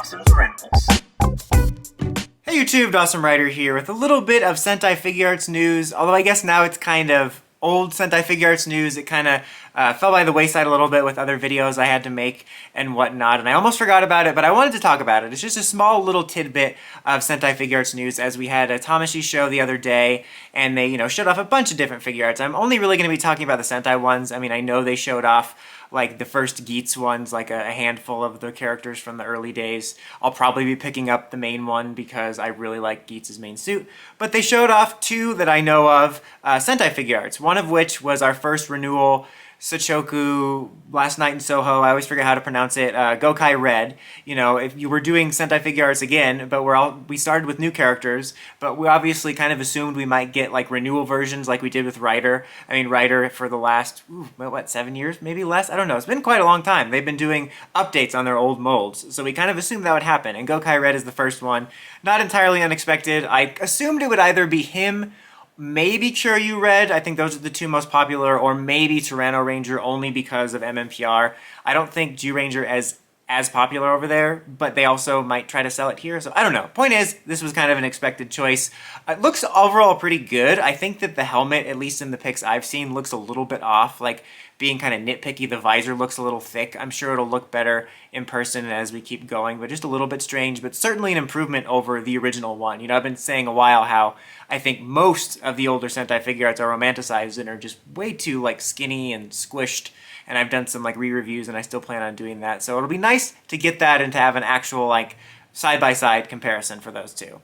Dawson's Rentals. Hey YouTube, Dawson Ryder here with a little bit of Sentai Figuarts news, although I guess now it's kind of old Sentai Figuarts news. It kind of fell by the wayside a little bit with other videos I had to make and whatnot, and I almost forgot about it, but I wanted to talk about it. It's just a small little tidbit of Sentai Figuarts news, as we had a Tamashii show the other day, and they, showed off a bunch of different Figuarts. I'm only really going to be talking about the Sentai ones. I mean, I know they showed off like the first Geats ones, like a handful of the characters from the early days. I'll probably be picking up the main one because I really like Geats' main suit. But they showed off two that I know of Sentai Figuarts, one of which was our first renewal, Sachoku, Last Night in Soho, I always forget how to pronounce it, Gokai Red. If you were doing Sentai Figuarts again, but we started with new characters, but we obviously kind of assumed we might get like renewal versions like we did with Rider. I mean, Rider for the last, 7 years, maybe less? I don't know. It's been quite a long time. They've been doing updates on their old molds, so we kind of assumed that would happen, and Gokai Red is the first one. Not entirely unexpected. I assumed it would either be him, maybe Kyoryu Red, I think those are the two most popular, or maybe Tyranno Ranger only because of MMPR. I don't think Zyuranger as popular over there, but they also might try to sell it here, so I don't know. Point is, this was kind of an expected choice. It looks overall pretty good. I think that the helmet, at least in the pics I've seen, looks a little bit off, like being kind of nitpicky. The visor looks a little thick. I'm sure it'll look better in person as we keep going, but just a little bit strange, but certainly an improvement over the original one. I've been saying a while how I think most of the older Sentai Figuarts are romanticized and are just way too like skinny and squished, and I've done some like re-reviews and I still plan on doing that. So it'll be nice to get that and to have an actual like side-by-side comparison for those two.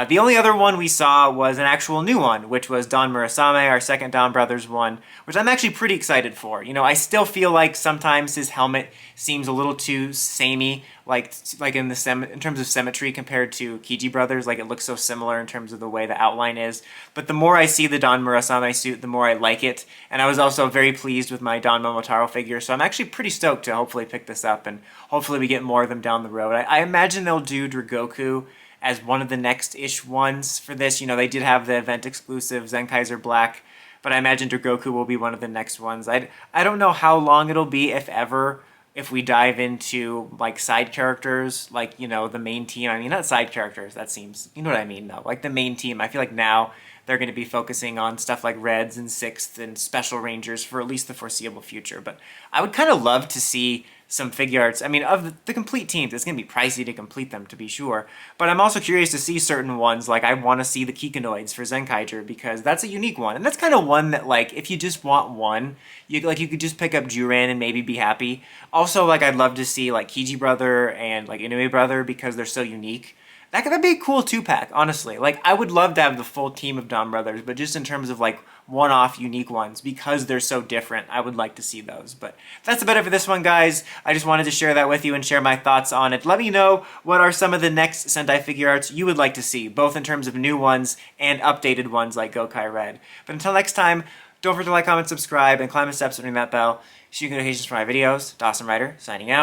The only other one we saw was an actual new one, which was Don Murasame, our second DonBrothers one, which I'm actually pretty excited for. I still feel like sometimes his helmet seems a little too samey, like in terms of symmetry compared to Kiji Brothers. Like, it looks so similar in terms of the way the outline is. But the more I see the Don Murasame suit, the more I like it. And I was also very pleased with my Don Momotaro figure, so I'm actually pretty stoked to hopefully pick this up, and hopefully we get more of them down the road. I imagine they'll do Dragoku as one of the next-ish ones for this. They did have the event-exclusive Zenkaiser Black, but I imagine Dragoku will be one of the next ones. I don't know how long it'll be, if ever, if we dive into, like, side characters, like, the main team. I mean, not side characters, that seems, you know what I mean, though. Like, the main team, I feel like now they're going to be focusing on stuff like Reds and Sixth and Special Rangers for at least the foreseeable future. But I would kind of love to see some Figuarts. I mean, of the complete teams. It's going to be pricey to complete them, to be sure. But I'm also curious to see certain ones. Like, I want to see the Kikanoids for Zenkaiger, because that's a unique one. And that's kind of one that, like, if you just want one, you could just pick up Juran and maybe be happy. Also, like, I'd love to see, like, Kiji Brother and, like, Inoue Brother, because they're so unique. That'd be a cool two-pack, honestly. Like, I would love to have the full team of DonBrothers, but just in terms of, like, one-off unique ones, because they're so different, I would like to see those. But that's about it for this one, guys. I just wanted to share that with you and share my thoughts on it. Let me know what are some of the next Sentai Figuarts you would like to see, both in terms of new ones and updated ones like Gokai Red. But until next time, don't forget to like, comment, subscribe, and climb the steps and ring that bell so you get notifications for my videos. Dawson Ryder, signing out.